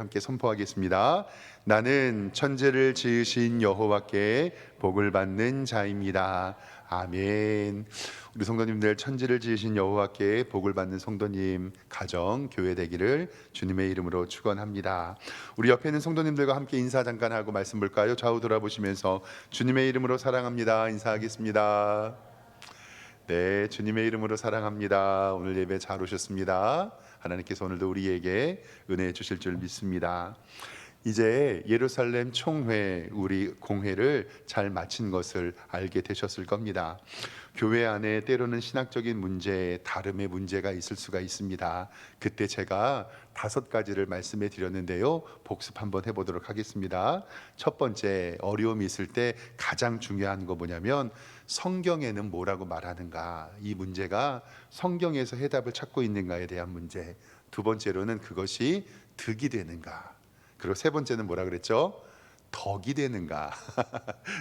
함께 선포하겠습니다. 나는 천지를 지으신 여호와께 복을 받는 자입니다. 아멘. 우리 성도님들, 천지를 지으신 여호와께 복을 받는 성도님 가정 교회 되기를 주님의 이름으로 축원합니다. 우리 옆에 있는 성도님들과 함께 인사 잠깐 하고 말씀 볼까요? 좌우 돌아보시면서 주님의 이름으로 사랑합니다 인사하겠습니다. 네, 주님의 이름으로 사랑합니다. 오늘 예배 잘 오셨습니다. 하나님께서 오늘도 우리에게 은혜 주실 줄 믿습니다. 이제 예루살렘 총회, 우리 공회를 잘 마친 것을 알게 되셨을 겁니다. 교회 안에 때로는 신학적인 문제, 다름의 문제가 있을 수가 있습니다. 그때 제가 5가지를 말씀해 드렸는데요, 복습 한번 해보도록 하겠습니다. 첫 번째, 어려움이 있을 때 가장 중요한 거 뭐냐면 성경에는 뭐라고 말하는가, 이 문제가 성경에서 해답을 찾고 있는가에 대한 문제. 두 번째로는 그것이 득이 되는가, 그리고 세 번째는 뭐라 그랬죠? 덕이 되는가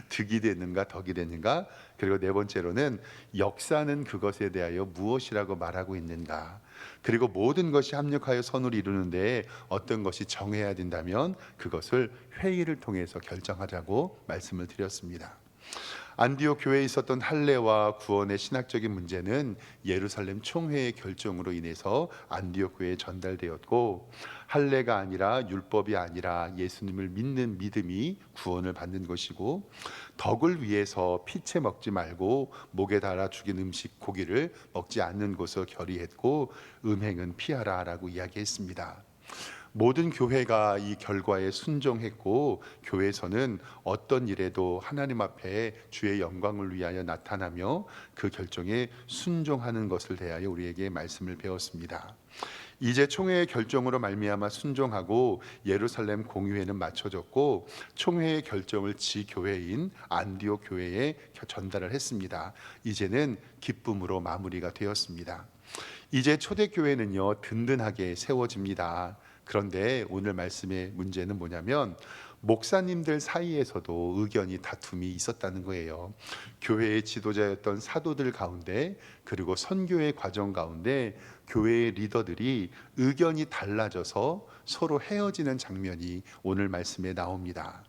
득이 되는가 덕이 되는가. 그리고 네 번째로는 역사는 그것에 대하여 무엇이라고 말하고 있는가. 그리고 모든 것이 합력하여 선을 이루는데 어떤 것이 정해야 된다면 그것을 회의를 통해서 결정하자고 말씀을 드렸습니다. 안디옥 교회에 있었던 할례와 구원의 신학적인 문제는 예루살렘 총회의 결정으로 인해서 안디옥 교회에 전달되었고, 할례가 아니라 율법이 아니라 예수님을 믿는 믿음이 구원을 받는 것이고, 덕을 위해서 피채 먹지 말고 목에 달아 죽인 음식 고기를 먹지 않는 것을 결의했고, 음행은 피하라라고 이야기했습니다. 모든 교회가 이 결과에 순종했고, 교회에서는 어떤 일에도 하나님 앞에 주의 영광을 위하여 나타나며 그 결정에 순종하는 것을 대하여 우리에게 말씀을 배웠습니다. 이제 총회의 결정으로 말미암아 순종하고 예루살렘 공의회는 마쳐졌고, 총회의 결정을 지교회인 안디옥 교회에 전달을 했습니다. 이제는 기쁨으로 마무리가 되었습니다. 이제 초대교회는요, 든든하게 세워집니다. 그런데 오늘 말씀의 문제는 뭐냐면 목사님들 사이에서도 의견이 다툼이 있었다는 거예요. 교회의 지도자였던 사도들 가운데, 그리고 선교의 과정 가운데 교회의 리더들이 의견이 달라져서 서로 헤어지는 장면이 오늘 말씀에 나옵니다.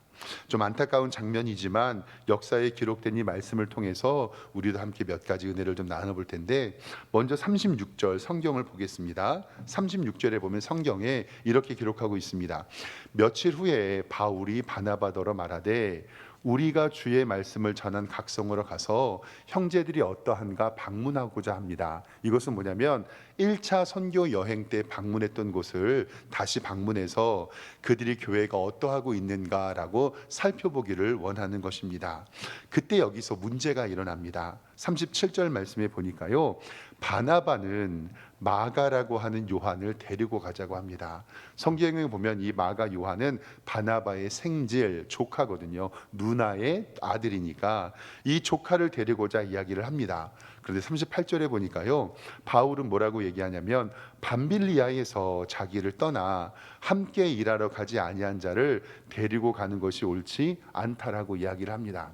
좀 안타까운 장면이지만 역사에 기록된 이 말씀을 통해서 우리도 함께 몇 가지 은혜를 좀 나눠볼 텐데, 먼저 36절 성경을 보겠습니다. 36절에 보면 성경에 이렇게 기록하고 있습니다. 며칠 후에 바울이 바나바더러 말하되 우리가 주의 말씀을 전한 각성으로 가서 형제들이 어떠한가 방문하고자 합니다. 이것은 뭐냐면 1차 선교 여행 때 방문했던 곳을 다시 방문해서 그들이 교회가 어떠하고 있는가라고 살펴보기를 원하는 것입니다. 그때 여기서 문제가 일어납니다. 37절 말씀에 보니까요, 바나바는 마가라고 하는 요한을 데리고 가자고 합니다. 성경에 보면 이 마가 요한은 바나바의 생질, 조카거든요. 누나의 아들이니까 이 조카를 데리고자 이야기를 합니다. 그런데 38절에 보니까요, 바울은 뭐라고 얘기하냐면 밤빌리아에서 자기를 떠나 함께 일하러 가지 아니한 자를 데리고 가는 것이 옳지 않다라고 이야기를 합니다.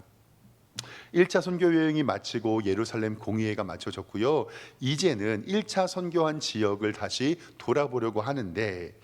1차 선교 여행이 마치고 예루살렘 공의회가 마쳐졌고요, 이제는 1차 선교한 지역을 다시 돌아보려고 하는데,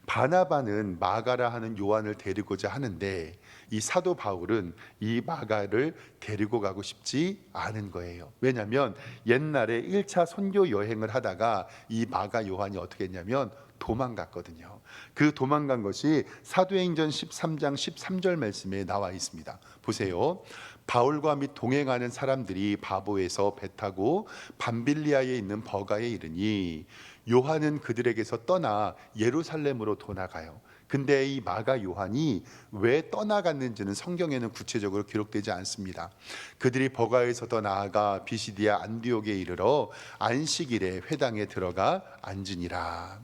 바나바는 마가라 하는 요한을 데리고자 하는데 이 사도 바울은 이 마가를 데리고 가고 싶지 않은 거예요. 왜냐하면 옛날에 1차 선교 여행을 하다가 이 마가 요한이 어떻게 했냐면 도망갔거든요. 그 도망간 것이 사도행전 13장 13절 말씀에 나와 있습니다. 보세요. 바울과 및 동행하는 사람들이 바보에서 배 타고 밤빌리아에 있는 버가에 이르니 요한은 그들에게서 떠나 예루살렘으로 도나가요. 근데 이 마가 요한이 왜 떠나갔는지는 성경에는 구체적으로 기록되지 않습니다. 그들이 버가에서 더 나아가 비시디아 안디옥에 이르러 안식일에 회당에 들어가 앉으니라.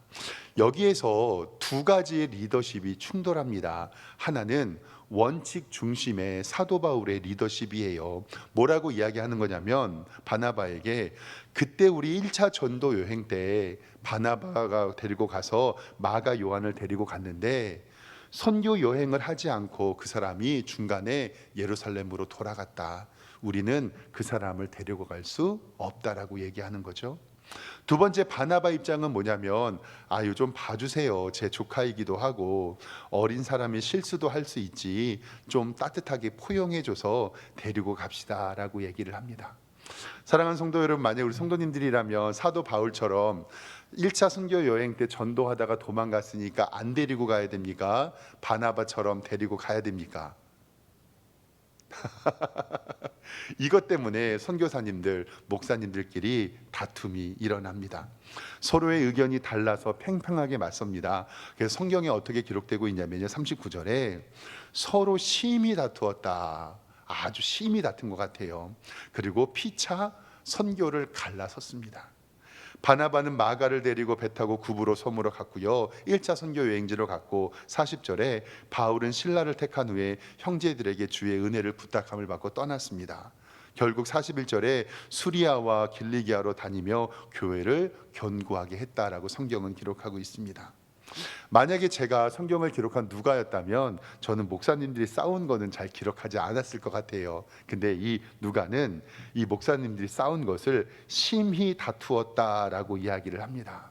여기에서 2가지의 리더십이 충돌합니다. 하나는 원칙 중심의 사도 바울의 리더십이에요. 뭐라고 이야기하는 거냐면 바나바에게 그때 우리 1차 전도 여행 때 바나바가 데리고 가서 마가 요한을 데리고 갔는데 선교 여행을 하지 않고 그 사람이 중간에 예루살렘으로 돌아갔다. 우리는 그 사람을 데리고 갈 수 없다라고 얘기하는 거죠. 두 번째 바나바 입장은 뭐냐면 아유 좀 봐주세요. 제 조카이기도 하고 어린 사람이 실수도 할 수 있지. 좀 따뜻하게 포용해줘서 데리고 갑시다라고 얘기를 합니다. 사랑하는 성도 여러분, 만약 우리 성도님들이라면 사도 바울처럼 1차 선교 여행 때 전도하다가 도망갔으니까 안 데리고 가야 됩니까? 바나바처럼 데리고 가야 됩니까? 이것 때문에 선교사님들, 목사님들끼리 다툼이 일어납니다. 서로의 의견이 달라서 팽팽하게 맞섭니다. 그래서 성경에 어떻게 기록되고 있냐면요, 39절에 서로 심히 다투었다. 아주 심히 다툰 것 같아요. 그리고 피차 선교를 갈라섰습니다. 바나바는 마가를 데리고 배 타고 구브로 섬으로 갔고요, 1차 선교 여행지로 갔고 40절에 바울은 신라를 택한 후에 형제들에게 주의 은혜를 부탁함을 받고 떠났습니다. 결국 41절에 수리아와 길리기아로 다니며 교회를 견고하게 했다라고 성경은 기록하고 있습니다. 만약에 제가 성경을 기록한 누가였다면 저는 목사님들이 싸운 거는 잘 기록하지 않았을 것 같아요. 근데 이 누가는 이 목사님들이 싸운 것을 심히 다투었다라고 이야기를 합니다.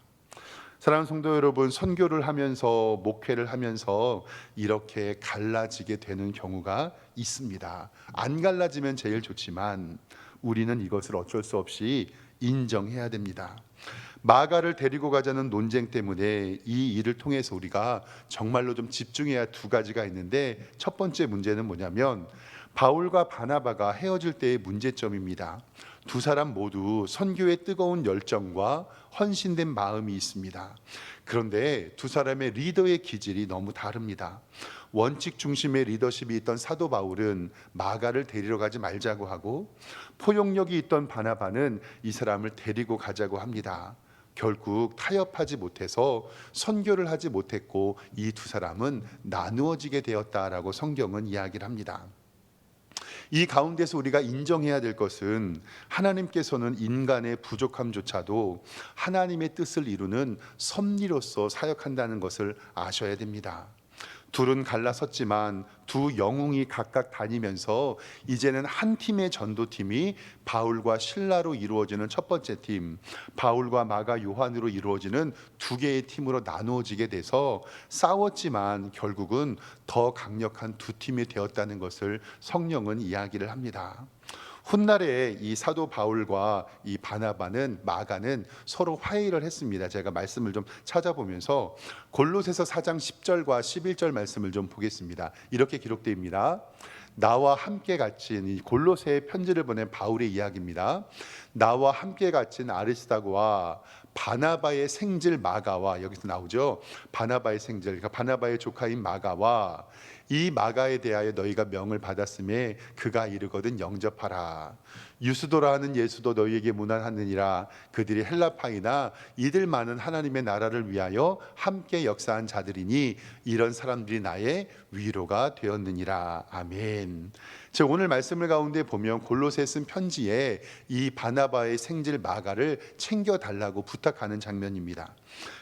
사랑하는 성도 여러분, 선교를 하면서 목회를 하면서 이렇게 갈라지게 되는 경우가 있습니다. 안 갈라지면 제일 좋지만 우리는 이것을 어쩔 수 없이 인정해야 됩니다. 마가를 데리고 가자는 논쟁 때문에 이 일을 통해서 우리가 정말로 좀 집중해야 두 가지가 있는데, 첫 번째 문제는 뭐냐면 바울과 바나바가 헤어질 때의 문제점입니다. 두 사람 모두 선교의 뜨거운 열정과 헌신된 마음이 있습니다. 그런데 두 사람의 리더의 기질이 너무 다릅니다. 원칙 중심의 리더십이 있던 사도 바울은 마가를 데리러 가지 말자고 하고, 포용력이 있던 바나바는 이 사람을 데리고 가자고 합니다. 결국 타협하지 못해서 선교를 하지 못했고 이 두 사람은 나누어지게 되었다라고 성경은 이야기를 합니다. 이 가운데서 우리가 인정해야 될 것은 하나님께서는 인간의 부족함조차도 하나님의 뜻을 이루는 섭리로서 사역한다는 것을 아셔야 됩니다. 둘은 갈라섰지만 두 영웅이 각각 다니면서 이제는 한 팀의 전도팀이 바울과 실라로 이루어지는 첫 번째 팀, 바울과 마가 요한으로 이루어지는 두 개의 팀으로 나누어지게 돼서 싸웠지만 결국은 더 강력한 두 팀이 되었다는 것을 성령은 이야기를 합니다. 훗날에 이 사도 바울과 이 바나바는, 마가는 서로 화해를 했습니다. 제가 말씀을 좀 찾아보면서 골로새서 4장 10절과 11절 말씀을 좀 보겠습니다. 이렇게 기록됩니다. 나와 함께 갇힌, 이 골로새에 편지를 보낸 바울의 이야기입니다. 나와 함께 갇힌 아리스다고와 바나바의 생질 마가와, 여기서 나오죠, 바나바의 생질, 그러니까 바나바의 조카인 마가와 이 마가에 대하여 너희가 명을 받았음에 그가 이르거든 영접하라. 유스도라 하는 예수도 너희에게 문안하느니라. 그들이 헬라파이나 이들만은 하나님의 나라를 위하여 함께 역사한 자들이니 이런 사람들이 나의 위로가 되었느니라. 아멘. 즉 오늘 말씀을 가운데 보면 골로새 쓴 편지에 이 바나바의 생질 마가를 챙겨달라고 부탁하는 장면입니다.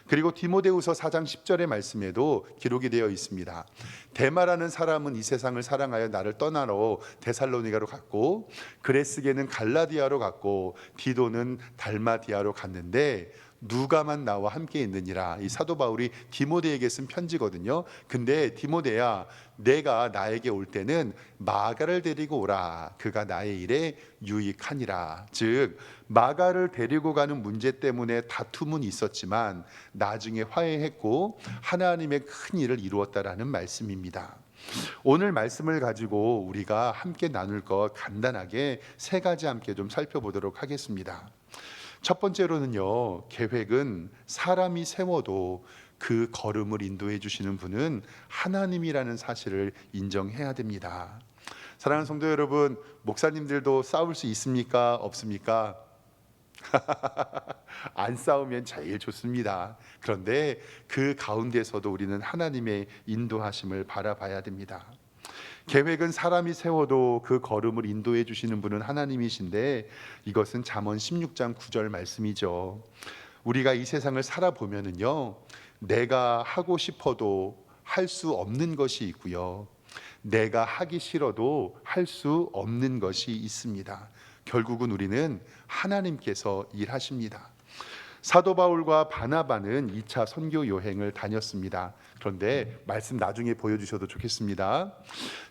그리고 디모데후서 4장 10절의 말씀에도 기록이 되어 있습니다. 데마라는 사람은 이 세상을 사랑하여 나를 떠나러 데살로니가로 갔고, 그레스게는 갈라디아로 갔고, 디도는 달마디아로 갔는데 누가만 나와 함께 있느니라. 이 사도 바울이 디모데에게 쓴 편지거든요. 근데 디모데야, 내가 나에게 올 때는 마가를 데리고 오라. 그가 나의 일에 유익하니라. 즉 마가를 데리고 가는 문제 때문에 다툼은 있었지만 나중에 화해했고 하나님의 큰 일을 이루었다라는 말씀입니다. 오늘 말씀을 가지고 우리가 함께 나눌 것 간단하게 세 가지 함께 좀 살펴보도록 하겠습니다. 첫 번째로는요, 계획은 사람이 세워도 그 걸음을 인도해 주시는 분은 하나님이라는 사실을 인정해야 됩니다. 사랑하는 성도 여러분, 목사님들도 싸울 수 있습니까? 없습니까? 안 싸우면 제일 좋습니다. 그런데 그 가운데서도 우리는 하나님의 인도하심을 바라봐야 됩니다. 계획은 사람이 세워도 그 걸음을 인도해 주시는 분은 하나님이신데, 이것은 잠언 16장 9절 말씀이죠. 우리가 이 세상을 살아보면은요, 내가 하고 싶어도 할 수 없는 것이 있고요, 내가 하기 싫어도 할 수 없는 것이 있습니다. 결국은 우리는 하나님께서 일하십니다. 사도 바울과 바나바는 2차 선교 여행을 다녔습니다. 그런데 말씀 나중에 보여주셔도 좋겠습니다.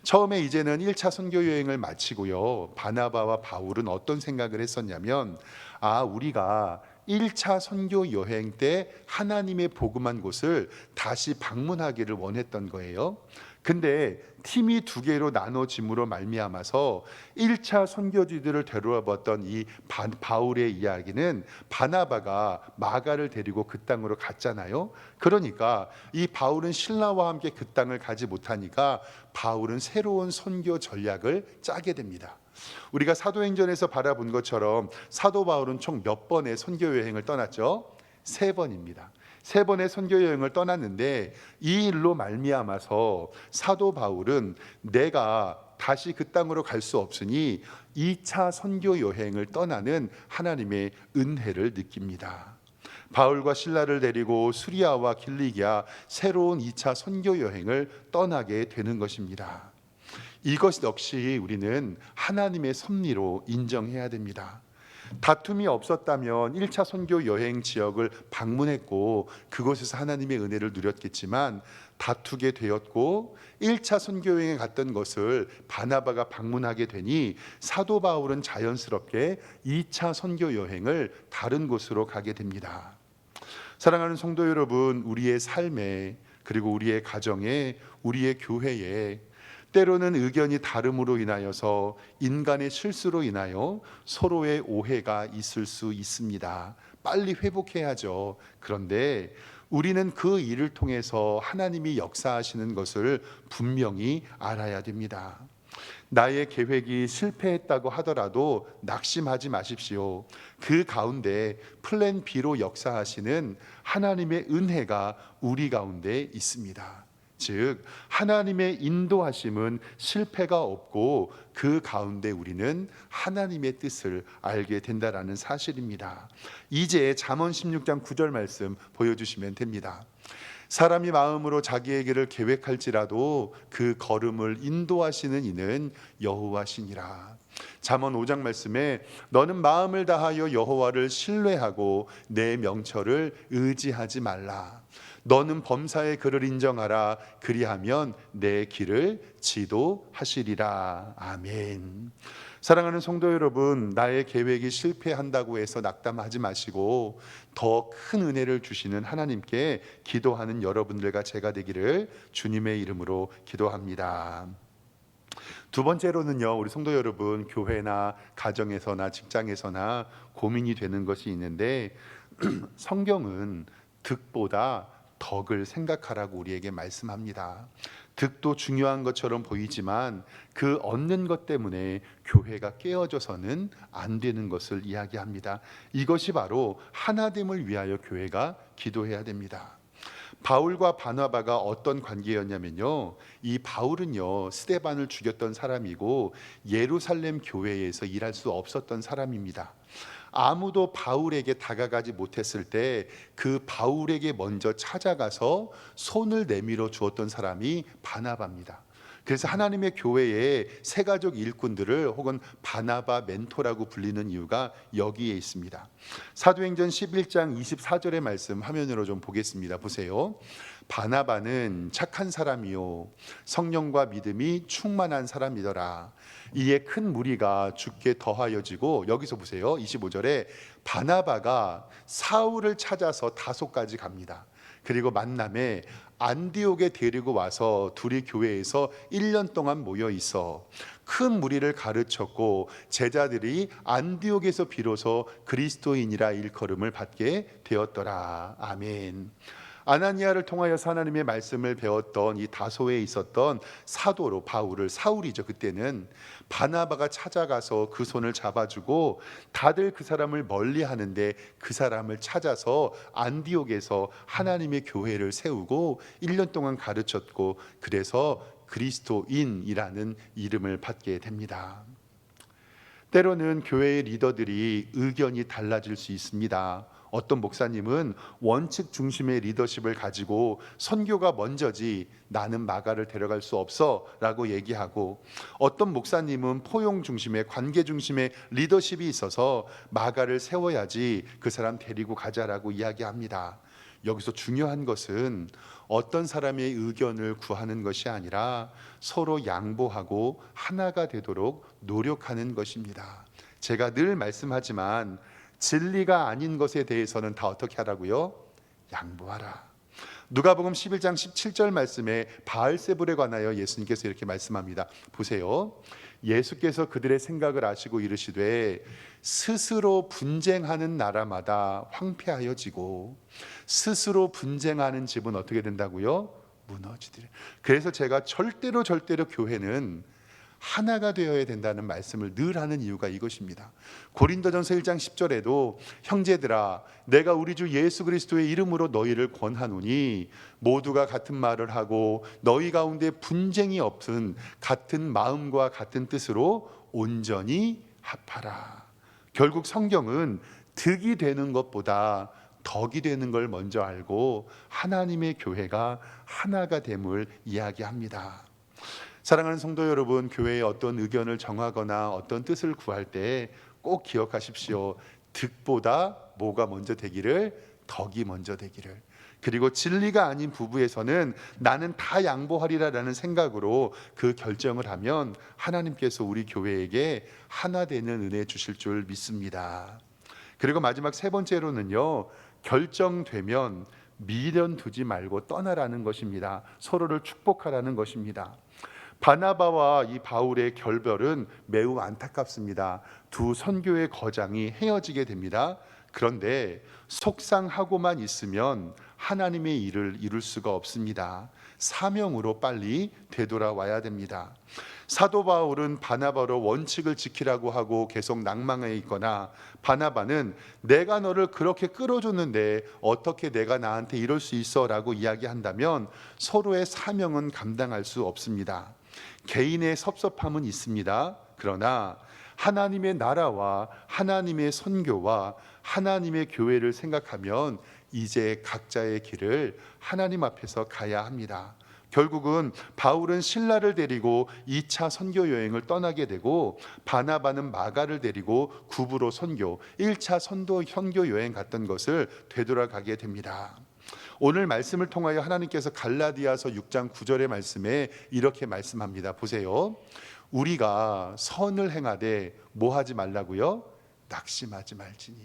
처음에 이제는 1차 선교 여행을 마치고요, 바나바와 바울은 어떤 생각을 했었냐면, 우리가 1차 선교 여행 때 하나님의 복음한 곳을 다시 방문하기를 원했던 거예요. 근데 팀이 두 개로 나눠짐으로 말미암아서 1차 선교지들을 되돌아봤던 이 바울의 이야기는, 바나바가 마가를 데리고 그 땅으로 갔잖아요. 그러니까 이 바울은 신라와 함께 그 땅을 가지 못하니까 바울은 새로운 선교 전략을 짜게 됩니다. 우리가 사도행전에서 바라본 것처럼 사도 바울은 총 몇 번의 선교 여행을 떠났죠? 3번입니다. 3번의 선교 여행을 떠났는데, 이 일로 말미암아서 사도 바울은 내가 다시 그 땅으로 갈 수 없으니 2차 선교 여행을 떠나는 하나님의 은혜를 느낍니다. 바울과 실라를 데리고 수리아와 길리기아 새로운 2차 선교 여행을 떠나게 되는 것입니다. 이것 역시 우리는 하나님의 섭리로 인정해야 됩니다. 다툼이 없었다면 1차 선교 여행 지역을 방문했고 그곳에서 하나님의 은혜를 누렸겠지만, 다투게 되었고 1차 선교 여행에 갔던 것을 바나바가 방문하게 되니 사도 바울은 자연스럽게 2차 선교 여행을 다른 곳으로 가게 됩니다. 사랑하는 성도 여러분, 우리의 삶에, 그리고 우리의 가정에, 우리의 교회에 때로는 의견이 다름으로 인하여서, 인간의 실수로 인하여 서로의 오해가 있을 수 있습니다. 빨리 회복해야죠. 그런데 우리는 그 일을 통해서 하나님이 역사하시는 것을 분명히 알아야 됩니다. 나의 계획이 실패했다고 하더라도 낙심하지 마십시오. 그 가운데 플랜 B로 역사하시는 하나님의 은혜가 우리 가운데 있습니다. 즉, 하나님의 인도하심은 실패가 없고 그 가운데 우리는 하나님의 뜻을 알게 된다라는 사실입니다. 이제 잠언 16장 9절 말씀 보여주시면 됩니다. 사람이 마음으로 자기의 길을 계획할지라도 그 걸음을 인도하시는 이는 여호와시니라. 잠언 5장 말씀에 너는 마음을 다하여 여호와를 신뢰하고 내 명철을 의지하지 말라. 너는 범사의 그를 인정하라. 그리하면 내 길을 지도하시리라. 아멘. 사랑하는 성도 여러분, 나의 계획이 실패한다고 해서 낙담하지 마시고 더 큰 은혜를 주시는 하나님께 기도하는 여러분들과 제가 되기를 주님의 이름으로 기도합니다. 두 번째로는요, 우리 성도 여러분, 교회나 가정에서나 직장에서나 고민이 되는 것이 있는데, 성경은 득보다 덕을 생각하라고 우리에게 말씀합니다. 득도 중요한 것처럼 보이지만 그 얻는 것 때문에 교회가 깨어져서는 안 되는 것을 이야기합니다. 이것이 바로 하나됨을 위하여 교회가 기도해야 됩니다. 바울과 바나바가 어떤 관계였냐면요, 이 바울은요 스데반을 죽였던 사람이고 예루살렘 교회에서 일할 수 없었던 사람입니다. 아무도 바울에게 다가가지 못했을 때 그 바울에게 먼저 찾아가서 손을 내밀어 주었던 사람이 바나바입니다. 그래서 하나님의 교회의 세가족 일꾼들을 혹은 바나바 멘토라고 불리는 이유가 여기에 있습니다. 사도행전 11장 24절의 말씀 화면으로 좀 보겠습니다. 보세요. 바나바는 착한 사람이요 성령과 믿음이 충만한 사람이더라. 이에 큰 무리가 죽게 더하여지고, 여기서 보세요. 25절에 바나바가 사울을 찾아서 다소까지 갑니다. 그리고 만남에 안디옥에 데리고 와서 둘이 교회에서 1년 동안 모여 있어 큰 무리를 가르쳤고, 제자들이 안디옥에서 비로소 그리스도인이라 일컬음을 받게 되었더라. 아멘. 아나니아를 통하여서 하나님의 말씀을 배웠던 이 다소에 있었던 사도로 바울을, 사울이죠 그때는, 바나바가 찾아가서 그 손을 잡아주고 다들 그 사람을 멀리 하는데 그 사람을 찾아서 안디옥에서 하나님의 교회를 세우고 1년 동안 가르쳤고, 그래서 그리스도인이라는 이름을 받게 됩니다. 때로는 교회의 리더들이 의견이 달라질 수 있습니다. 어떤 목사님은 원칙 중심의 리더십을 가지고 선교가 먼저지 나는 마가를 데려갈 수 없어 라고 얘기하고, 어떤 목사님은 포용 중심의 관계 중심의 리더십이 있어서 마가를 세워야지 그 사람 데리고 가자라고 이야기합니다. 여기서 중요한 것은 어떤 사람의 의견을 구하는 것이 아니라 서로 양보하고 하나가 되도록 노력하는 것입니다. 제가 늘 말씀하지만 진리가 아닌 것에 대해서는 다 어떻게 하라고요? 양보하라. 누가복음 11장 17절 말씀에 바알세불에 관하여 예수님께서 이렇게 말씀합니다. 보세요. 예수께서 그들의 생각을 아시고 이르시되 스스로 분쟁하는 나라마다 황폐하여지고 스스로 분쟁하는 집은 어떻게 된다고요? 무너지리라. 그래서 제가 절대로 교회는 하나가 되어야 된다는 말씀을 늘 하는 이유가 이것입니다. 고린도전서 1장 10절에도 형제들아 내가 우리 주 예수 그리스도의 이름으로 너희를 권하노니 모두가 같은 말을 하고 너희 가운데 분쟁이 없은 같은 마음과 같은 뜻으로 온전히 합하라. 결국 성경은 득이 되는 것보다 덕이 되는 걸 먼저 알고 하나님의 교회가 하나가 됨을 이야기합니다. 사랑하는 성도 여러분, 교회의 어떤 의견을 정하거나 어떤 뜻을 구할 때 꼭 기억하십시오. 득보다 뭐가 먼저 되기를? 덕이 먼저 되기를. 그리고 진리가 아닌 부부에서는 나는 다 양보하리라라는 생각으로 그 결정을 하면 하나님께서 우리 교회에게 하나 되는 은혜 주실 줄 믿습니다. 그리고 마지막 세 번째로는요, 결정되면 미련 두지 말고 떠나라는 것입니다. 서로를 축복하라는 것입니다. 바나바와 이 바울의 결별은 매우 안타깝습니다. 두 선교의 거장이 헤어지게 됩니다. 그런데 속상하고만 있으면 하나님의 일을 이룰 수가 없습니다. 사명으로 빨리 되돌아와야 됩니다. 사도 바울은 바나바로 원칙을 지키라고 하고 계속 낭망해 있거나, 바나바는 내가 너를 그렇게 끌어줬는데 어떻게 내가 나한테 이럴 수 있어 라고 이야기한다면 서로의 사명은 감당할 수 없습니다. 개인의 섭섭함은 있습니다. 그러나 하나님의 나라와 하나님의 선교와 하나님의 교회를 생각하면 이제 각자의 길을 하나님 앞에서 가야 합니다. 결국은 바울은 신라를 데리고 2차 선교 여행을 떠나게 되고, 바나바는 마가를 데리고 구부로 선교 1차 선교 여행 갔던 것을 되돌아가게 됩니다. 오늘 말씀을 통하여 하나님께서 갈라디아서 6장 9절의 말씀에 이렇게 말씀합니다. 보세요. 우리가 선을 행하되 뭐 하지 말라고요? 낙심하지 말지니.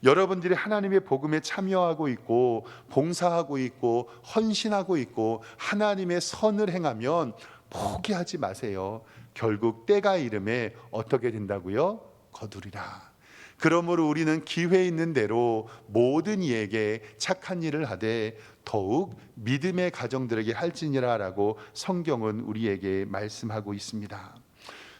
여러분들이 하나님의 복음에 참여하고 있고 봉사하고 있고 헌신하고 있고 하나님의 선을 행하면 포기하지 마세요. 결국 때가 이름에 어떻게 된다고요? 거두리라. 그러므로 우리는 기회 있는 대로 모든 이에게 착한 일을 하되 더욱 믿음의 가정들에게 할지니라 라고 성경은 우리에게 말씀하고 있습니다.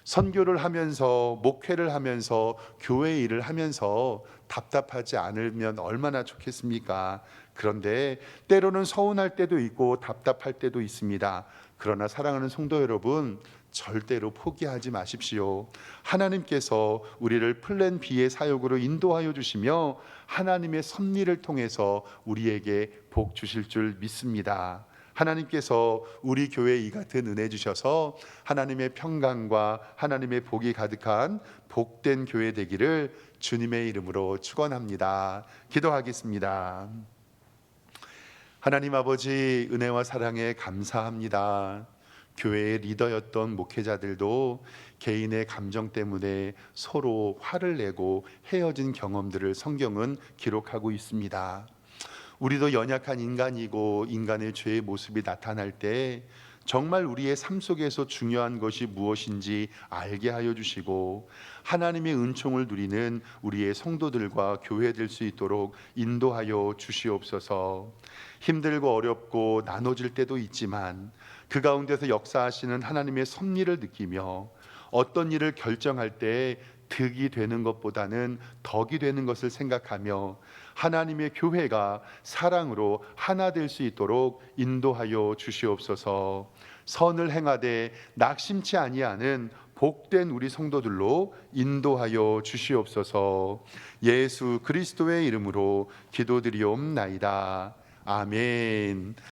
선교를 하면서 목회를 하면서 교회 일을 하면서 답답하지 않으면 얼마나 좋겠습니까? 그런데 때로는 서운할 때도 있고 답답할 때도 있습니다. 그러나 사랑하는 성도 여러분, 절대로 포기하지 마십시오. 하나님께서 우리를 플랜 B의 사역으로 인도하여 주시며 하나님의 섭리를 통해서 우리에게 복 주실 줄 믿습니다. 하나님께서 우리 교회에 이 같은 은혜 주셔서 하나님의 평강과 하나님의 복이 가득한 복된 교회 되기를 주님의 이름으로 축원합니다. 기도하겠습니다. 하나님 아버지, 은혜와 사랑에 감사합니다. 교회의 리더였던 목회자들도 개인의 감정 때문에 서로 화를 내고 헤어진 경험들을 성경은 기록하고 있습니다. 우리도 연약한 인간이고 인간의 죄의 모습이 나타날 때 정말 우리의 삶 속에서 중요한 것이 무엇인지 알게 하여 주시고 하나님의 은총을 누리는 우리의 성도들과 교회 될 수 있도록 인도하여 주시옵소서. 힘들고 어렵고 나눠질 때도 있지만 그 가운데서 역사하시는 하나님의 섭리를 느끼며 어떤 일을 결정할 때 득이 되는 것보다는 덕이 되는 것을 생각하며 하나님의 교회가 사랑으로 하나 될 수 있도록 인도하여 주시옵소서. 선을 행하되 낙심치 아니하는 복된 우리 성도들로 인도하여 주시옵소서. 예수 그리스도의 이름으로 기도드리옵나이다. 아멘.